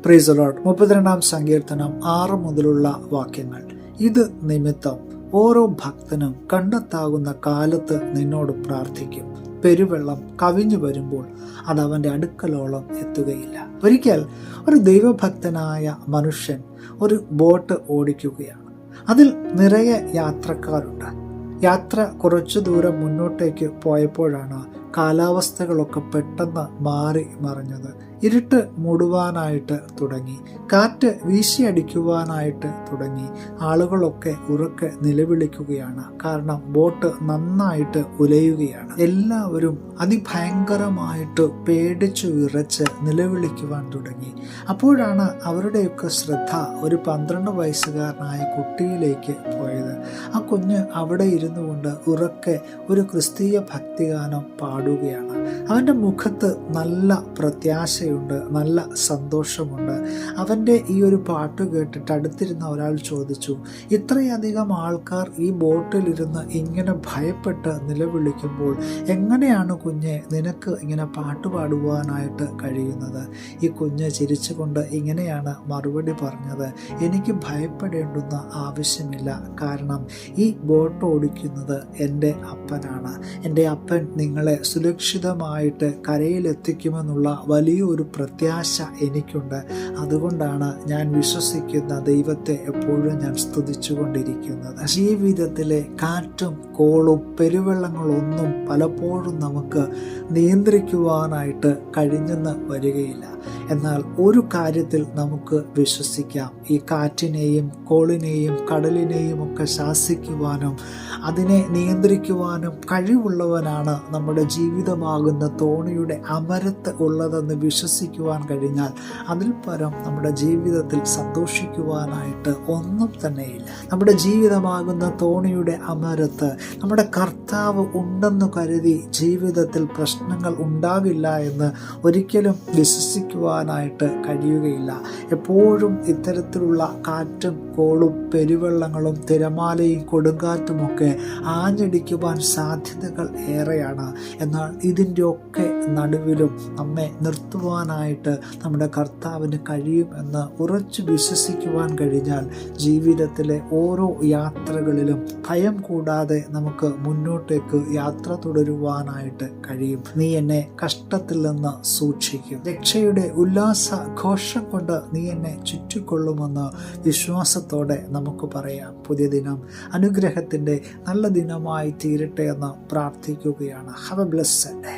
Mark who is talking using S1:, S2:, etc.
S1: Praise the Lord. 32-ാം സങ്കീർത്തനം 6 മുതലുള്ള വാക്യങ്ങൾ. ഇത് നിമിത്തം ഓരോ ഭക്തനും കണ്ടെത്താകുന്ന കാലത്ത് നിന്നോട് പ്രാർത്ഥിക്കും. പെരുവെള്ളം കവിഞ്ഞു വരുമ്പോൾ അത് അവൻ്റെ അടുക്കലോളം എത്തുകയില്ല. ഒരിക്കൽ ഒരു ദൈവഭക്തനായ മനുഷ്യൻ ഒരു ബോട്ട് ഓടിക്കുകയാണ്. അതിൽ നിറയെ യാത്രക്കാരുണ്ട്. യാത്ര കുറച്ചു ദൂരം മുന്നോട്ടേക്ക് പോയപ്പോഴാണ് കാലാവസ്ഥകളൊക്കെ പെട്ടെന്ന് മാറി മറിഞ്ഞത്. ഇരുട്ട് മൂടുവാനായിട്ട് തുടങ്ങി. കാറ്റ് വീശിയടിക്കുവാനായിട്ട് തുടങ്ങി. ആളുകളൊക്കെ ഉറക്കെ നിലവിളിക്കുകയാണ്. കാരണം ബോട്ട് നന്നായിട്ട് ഉലയുകയാണ്. എല്ലാവരും അതിഭയങ്കരമായിട്ട് പേടിച്ചു വിറച്ച് നിലവിളിക്കുവാൻ തുടങ്ങി. അപ്പോഴാണ് അവരുടെയൊക്കെ ശ്രദ്ധ ഒരു 12 വയസ്സുകാരനായ കുട്ടിയിലേക്ക് പോയത്. ആ കുഞ്ഞ് അവിടെ ഇരുന്നു കൊണ്ട് ഉറക്കെ ഒരു ക്രിസ്തീയ ഭക്തിഗാനം പാടുകയാണ്. അവൻ്റെ മുഖത്ത് നല്ല പ്രത്യാശയുണ്ട്, നല്ല സന്തോഷമുണ്ട്. അവൻ്റെ ഈ ഒരു പാട്ട് കേട്ടിട്ട് അടുത്തിരുന്ന ഒരാൾ ചോദിച്ചു, ഇത്രയധികം ആൾക്കാർ ഈ ബോട്ടിലിരുന്ന് ഇങ്ങനെ ഭയപ്പെട്ട് നിലവിളിക്കുമ്പോൾ എങ്ങനെയാണ് കുഞ്ഞെ നിനക്ക് ഇങ്ങനെ പാട്ട് പാടുവാനായിട്ട് കഴിയുന്നത്? ഈ കുഞ്ഞ് ചിരിച്ചുകൊണ്ട് ഇങ്ങനെയാണ് മറുപടി പറഞ്ഞത്, എനിക്ക് ഭയപ്പെടേണ്ടുന്ന ആവശ്യമില്ല. കാരണം ഈ ബോട്ട് ഓടിക്കുന്നത് എൻ്റെ അപ്പനാണ്. എൻ്റെ അപ്പൻ നിങ്ങളെ സുരക്ഷിതമായിട്ട് കരയിലെത്തിക്കുമെന്നുള്ള വലിയൊരു പ്രത്യാശ എനിക്കുണ്ട്. അതുകൊണ്ടാണ് ഞാൻ വിശ്വസിക്കുന്ന ദൈവത്തെ എപ്പോഴും ഞാൻ സ്തുതിച്ചുകൊണ്ടിരിക്കുന്നത്. ജീവിതത്തിലെ കാറ്റും കോളും പെരുവെള്ളങ്ങളൊന്നും പലപ്പോഴും നമുക്ക് നിയന്ത്രിക്കുവാനായിട്ട് കഴിഞ്ഞെന്ന് വരികയില്ല. എന്നാൽ ഒരു കാര്യത്തിൽ നമുക്ക് വിശ്വസിക്കാം, ഈ കാറ്റിനെയും കോളിനെയും കടലിനെയും ഒക്കെ ശാസിക്കുവാനും അതിനെ നിയന്ത്രിക്കുവാനും കഴിവുള്ളവനാണ് നമ്മുടെ ജീവിതമാകുന്ന തോണിയുടെ അമരത്ത് ഉള്ളതെന്ന് വിശ്വസിക്കുവാൻ കഴിഞ്ഞാൽ അതിൽ പരം നമ്മുടെ ജീവിതത്തിൽ സന്തോഷിക്കുവാനായിട്ട് ഒന്നും തന്നെയില്ല. നമ്മുടെ ജീവിതമാകുന്ന തോണിയുടെ അമരത്ത് നമ്മുടെ കർത്താവ് ഉണ്ടെന്ന് കരുതി ജീവിതത്തിൽ പ്രശ്നങ്ങൾ ഉണ്ടാവില്ല എന്ന് ഒരിക്കലും വിശ്വസിക്കുവാനായിട്ട് കഴിയുകയില്ല. എപ്പോഴും ഇത്തരത്തിലുള്ള കാറ്റും കോളും പെരുവെള്ളങ്ങളും തിരമാലയും കൊടുങ്കാറ്റുമൊക്കെ ആഞ്ഞടിക്കുവാൻ സാധ്യതകൾ ഏറെയാണ്. എന്നാൽ ഇതിൻ്റെയൊക്കെ നടുവിലും നമ്മെ നിർത്തുവാനായിട്ട് നമ്മുടെ കർത്താവിന് കഴിയുമെന്ന് ഉറച്ചു വിശ്വസിക്കുവാൻ കഴിഞ്ഞാൽ ജീവിതത്തിലെ ഓരോ യാത്രകളിലും ഭയം കൂടാതെ നമുക്ക് മുന്നോട്ടേക്ക് യാത്ര തുടരുവാനായിട്ട് കഴിയും. നീ എന്നെ കഷ്ടത്തിൽ നിന്ന് സൂക്ഷിക്കും. രക്ഷയുടെ ഉല്ലാസ ഘോഷം കൊണ്ട് നീ എന്നെ ചുറ്റിക്കൊള്ളുമെന്ന് വിശ്വാസത്തോടെ നമുക്ക് പറയാം. പുതിയ ദിനം അനുഗ്രഹത്തിൻ്റെ നല്ല ദിനമായി തീരട്ടെ എന്ന് പ്രാർത്ഥിക്കുകയാണ്. Have A blessed day.